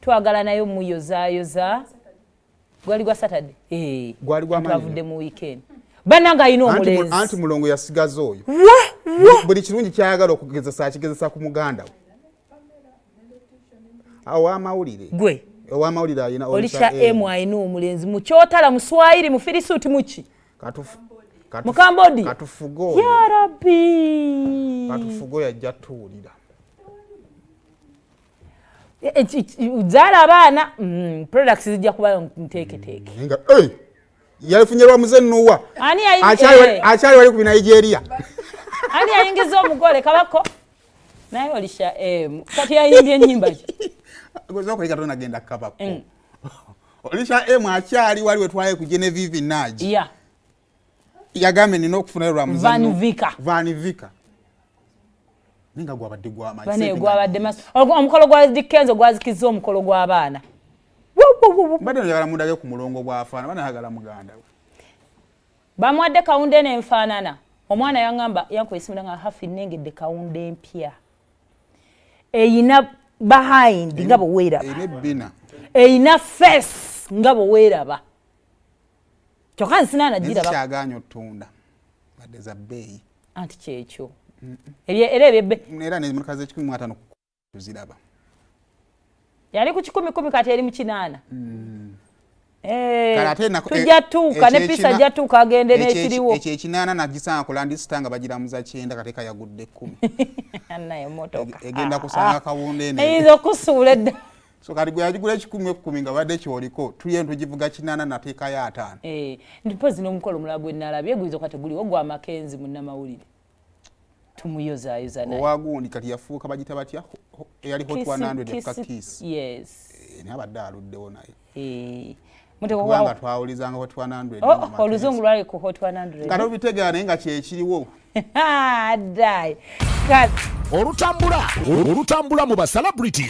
twagala nayo muyoza gwali gwa Saturday gwali gwa manyi twavudde mu weekend bananga ayina omulenzi anti mulongo yasigaza oyo buli kirungi kyayagala okugezesa kigezesa ku muganda we awamawulire gwe owamawulire ayina Olisha M ayina omulenzi mu kyotala mu Swahili mu Firisuuti muki mu Kambodi katufugo ya Rabbi katufugo yajja tuwulira zala abaana products zijja kuba nteeketeeke yafunyerwa muze Nuwa akyali wali ku Nigeria ani ayingiza omugole kabako naye Olisha M kati yayimbye ennyimba ki gozo ko ikatona genda kabako Olisha M akyali wali wetwaye ku Genevieve Naji yagambe nino okufunira muze Van Vika ninga gwabadde gwa manyi bane gwabadde mas omukolo gwa Dikenzo gwazikiza omukolo gwa abaana bade yagala mundage ku mulongo gwa afana bana yagala muganda bamwadde kaunde n'enfaanana omwana yangamba yankoyisimira nga Haffy nengedde kaunde empya eyina behind nga bweeraba eyina face nga bweeraba kyokka nsinana giraba kyaganya otunda badde za bbeeyi anti kyekyo ebyebbe era ne mukaze 15 tuziraba yali ku 10 kati eri mu 8 tujja tuuka ne pisa jja tuuka agende n'ekiriwo ekyo ekinana nagisanga ku landi sitanga bagiramuza 9 kateeka yagudde 10 naye motoka egenda kusanga kawunde ne eyizo kusuula edda so kali gwe yagigula 10 nga badde kyoliko tuliye ntugivuga 8 nateeka ya 5 ndipo zino omukolo mulabwe nalabye gwizo kati guliwo gwa Makenzi munnamawulire tumuyozayoza naye owagundi kati yafuuka bagita batya yali hot 100 ka kiss yes ne abadde aluddewo naye muteko wanga twawulizanga hot 100 oluzungu lwali ku hot 100 kati obitegera naye nga kyekiriwo dai olutambula mu ba celebrities